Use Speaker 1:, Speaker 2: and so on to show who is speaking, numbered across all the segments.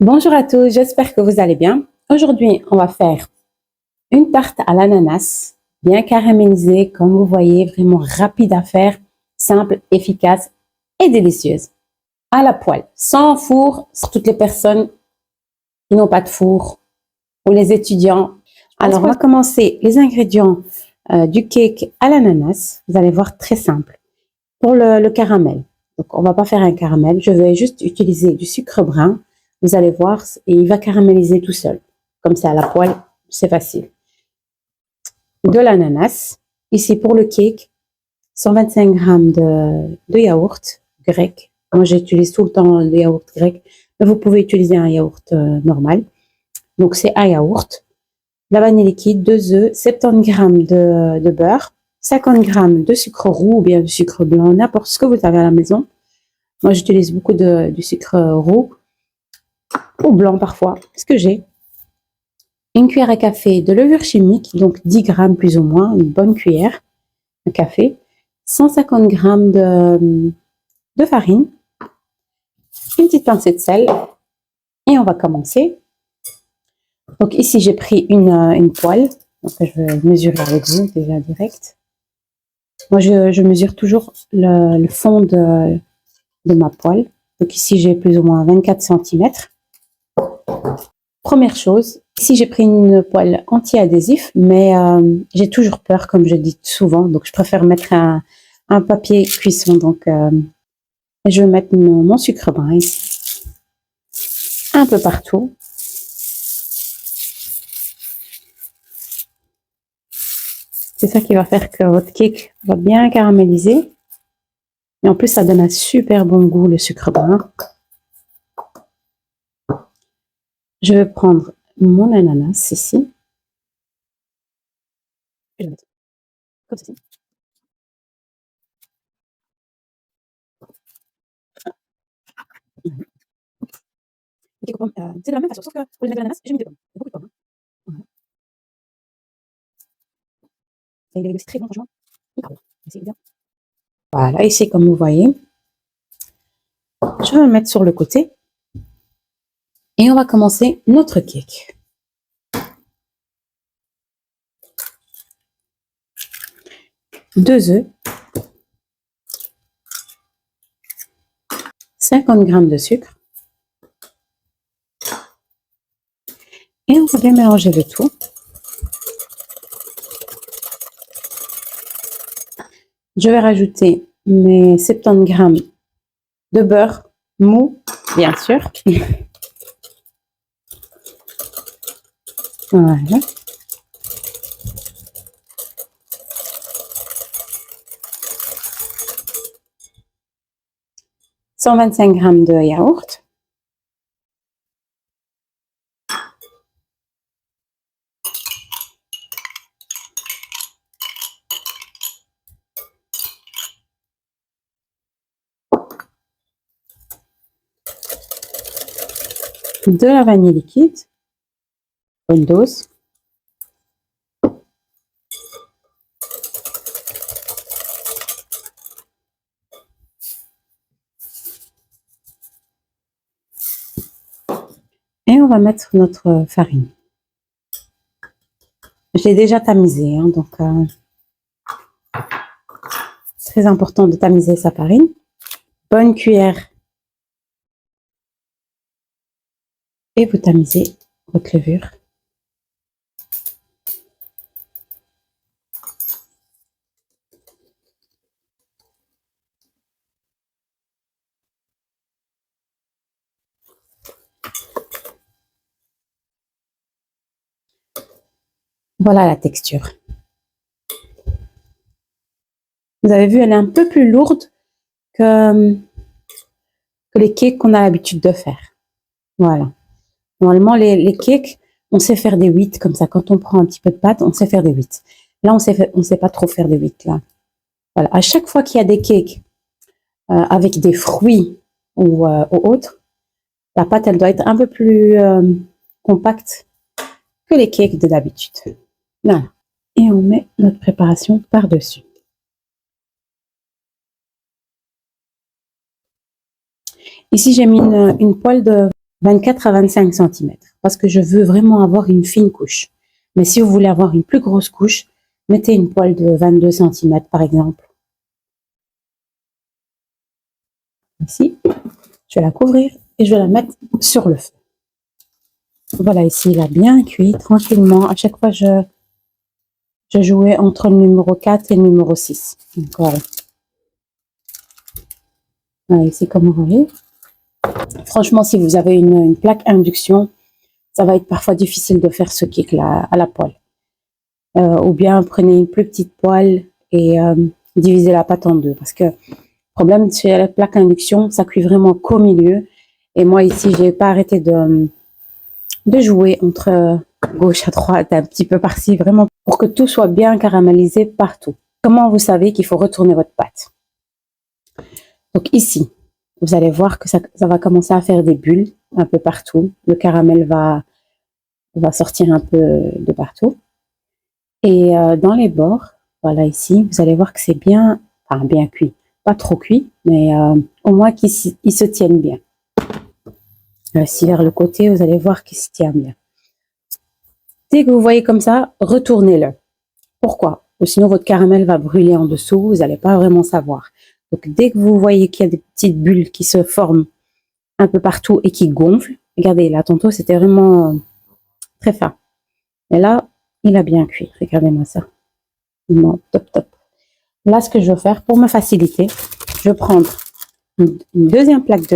Speaker 1: Bonjour à tous, j'espère que vous allez bien. Aujourd'hui, on va faire une tarte à l'ananas, bien caramélisée, comme vous voyez, vraiment rapide à faire, simple, efficace et délicieuse. À la poêle, sans four, pour toutes les personnes qui n'ont pas de four ou les étudiants. Alors, on va commencer les ingrédients du cake à l'ananas. Vous allez voir, très simple. Pour le caramel, donc on va pas faire un caramel, je vais juste utiliser du sucre brun. Vous allez voir, et il va caraméliser tout seul. Comme ça, à la poêle, c'est facile. De l'ananas. Ici, pour le cake, 125 grammes de yaourt grec. Moi, j'utilise tout le temps le yaourt grec, mais vous pouvez utiliser un yaourt normal. Donc, c'est un yaourt. La vanille liquide, 2 œufs, 70 grammes de beurre, 50 grammes de sucre roux ou bien du sucre blanc, n'importe ce que vous avez à la maison. Moi, j'utilise beaucoup du sucre roux ou blanc parfois, ce que j'ai. Une cuillère à café de levure chimique, donc 10 grammes plus ou moins, une bonne cuillère à café. 150 grammes de farine, une petite pincée de sel. Et on va commencer. Donc ici, j'ai pris une poêle. Donc, je vais mesurer avec vous déjà direct. Moi, je mesure toujours le fond de ma poêle. Donc ici, j'ai plus ou moins 24 cm. Première chose, ici j'ai pris une poêle anti-adhésif, mais j'ai toujours peur, comme je dis souvent, donc je préfère mettre un papier cuisson. Donc je vais mettre mon sucre brun ici, un peu partout. C'est ça qui va faire que votre cake va bien caraméliser. Et en plus, ça donne un super bon goût, le sucre brun. Je vais prendre mon ananas ici. Je vais le mettre comme ceci. C'est de la même façon, sauf que pour les mettre de l'ananas, j'ai mis des pommes. Beaucoup de pommes. Voilà. Et il est aussi très bon, franchement. C'est bien. Voilà, ici, comme vous voyez, je vais le mettre sur le côté. Et on va commencer notre cake. Deux œufs, 50 grammes de sucre. Et on va bien mélanger le tout. Je vais rajouter mes 70 grammes de beurre mou, bien sûr. Voilà. « 125 grammes de yaourt. De la vanille liquide, une dose. Et on va mettre notre farine. Je l'ai déjà tamisée, hein, donc très important de tamiser sa farine. Bonne cuillère. Et vous tamisez votre levure. Voilà la texture. Vous avez vu, elle est un peu plus lourde que les cakes qu'on a l'habitude de faire. Voilà. Normalement, les cakes, on sait faire des 8 comme ça. Quand on prend un petit peu de pâte, on sait faire des 8. Là, on sait pas trop faire des 8 là. Voilà. À chaque fois qu'il y a des cakes avec des fruits ou autres, la pâte, elle doit être un peu plus compacte que les cakes de d'habitude. Voilà. Et on met notre préparation par-dessus. Ici, j'ai mis une poêle de 24 à 25 centimètres parce que je veux vraiment avoir une fine couche. Mais si vous voulez avoir une plus grosse couche, mettez une poêle de 22 centimètres par exemple. Ici, je vais la couvrir et je vais la mettre sur le feu. Voilà, ici, il a bien cuit tranquillement. À chaque fois, je jouais entre le numéro 4 et le numéro 6. Donc, voilà. Voilà, ici, comme vous voyez. Franchement, si vous avez une plaque induction, ça va être parfois difficile de faire ce cake là à la poêle. Ou bien prenez une plus petite poêle et divisez la pâte en deux. Parce que le problème chez la plaque induction, ça cuit vraiment qu'au milieu. Et moi ici, j'ai pas arrêté de jouer entre gauche à droite, un petit peu par-ci, vraiment pour que tout soit bien caramélisé partout. Comment vous savez qu'il faut retourner votre pâte? Donc ici, vous allez voir que ça va commencer à faire des bulles un peu partout. Le caramel va sortir un peu de partout. Et dans les bords, voilà ici, vous allez voir que c'est bien, enfin bien cuit. Pas trop cuit, mais au moins qu'ils se tiennent bien. Ici vers le côté, vous allez voir qu'il se tient bien. Dès que vous voyez comme ça, retournez-le. Pourquoi? Sinon, votre caramel va brûler en dessous, vous n'allez pas vraiment savoir. Donc, dès que vous voyez qu'il y a des petites bulles qui se forment un peu partout et qui gonflent, regardez, là, tantôt, c'était vraiment très fin. Et là, il a bien cuit. Regardez-moi ça. Vraiment top, top. Là, ce que je vais faire, pour me faciliter, je vais prendre une deuxième plaque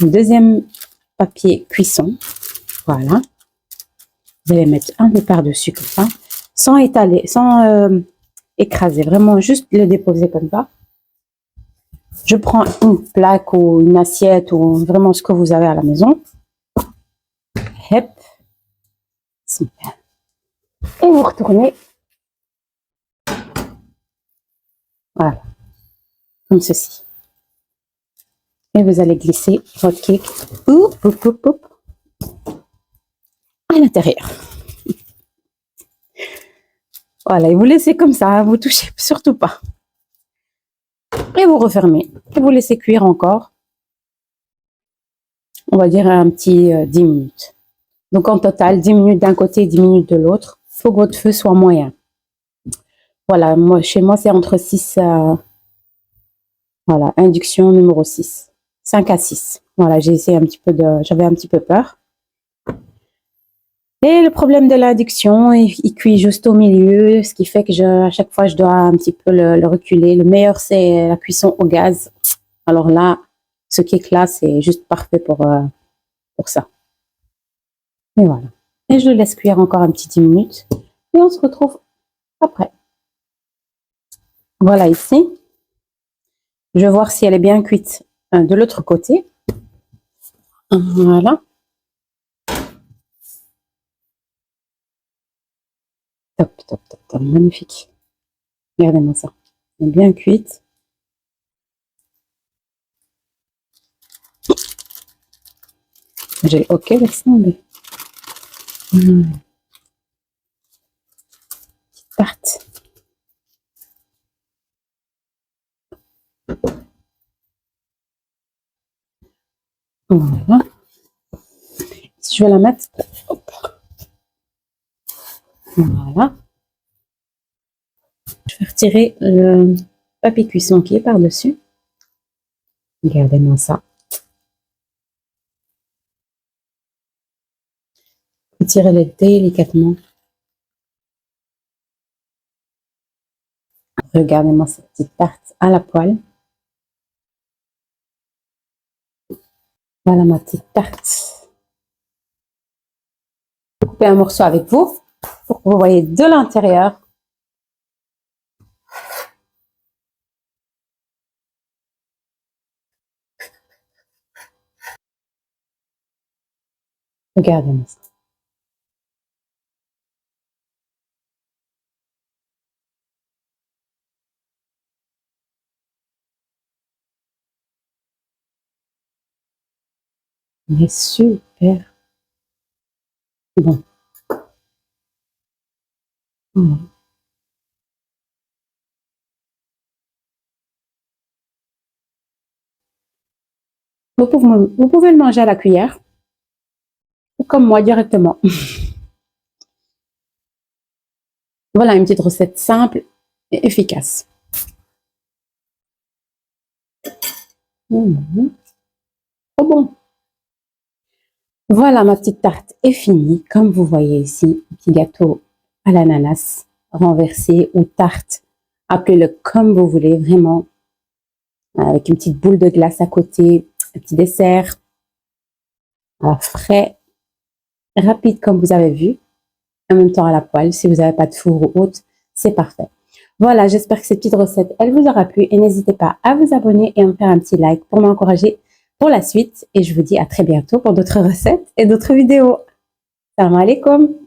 Speaker 1: une deuxième papier cuisson. Voilà. Vous allez mettre un peu par-dessus comme ça, sans étaler, sans écraser, vraiment juste le déposer comme ça. Je prends une plaque ou une assiette ou vraiment ce que vous avez à la maison. Hep. Super. Et vous retournez. Voilà. Comme ceci. Et vous allez glisser votre cake à l'intérieur. Voilà, et vous laissez comme ça, vous touchez surtout pas. Et vous refermez. Et vous laissez cuire encore. On va dire un petit 10 minutes. Donc en total, 10 minutes d'un côté, 10 minutes de l'autre. Il faut que votre feu soit moyen. Voilà, moi, chez moi, c'est entre 6 à... Voilà, induction numéro 6. 5 à 6. Voilà, j'ai essayé un petit peu de... J'avais un petit peu peur. Et le problème de l'induction, il cuit juste au milieu, ce qui fait que à chaque fois, je dois un petit peu le reculer. Le meilleur, c'est la cuisson au gaz. Alors là, ce cake là, c'est juste parfait pour ça. Et voilà. Et je le laisse cuire encore un petit 10 minutes. Et on se retrouve après. Voilà ici. Je vais voir si elle est bien cuite de l'autre côté. Voilà. Top, top, top, top. Magnifique. Regardez-moi ça. Elle est bien cuite. J'ai le OK avec ça, mais... Tarte. Voilà. Si je vais la mettre, hop. Voilà. Je vais retirer le papier cuisson qui est par-dessus. Regardez-moi ça. Retirez-le délicatement. Regardez-moi cette petite tarte à la poêle. Voilà ma petite tarte. Coupez un morceau avec vous pour que vous voyez de l'intérieur. Regardez-moi ça. Il est super bon. Voilà. Vous pouvez le manger à la cuillère ou comme moi directement. Voilà une petite recette simple et efficace. Trop bon. Voilà, ma petite tarte est finie. Comme vous voyez ici, un petit gâteau à l'ananas renversé ou tarte, appelez-le comme vous voulez, vraiment, avec une petite boule de glace à côté, un petit dessert frais, rapide comme vous avez vu, en même temps à la poêle. Si vous n'avez pas de four ou autre, c'est parfait. Voilà, j'espère que cette petite recette, elle vous aura plu et n'hésitez pas à vous abonner et à me faire un petit like pour m'encourager pour la suite. Et je vous dis à très bientôt pour d'autres recettes et d'autres vidéos. Salam alaikum.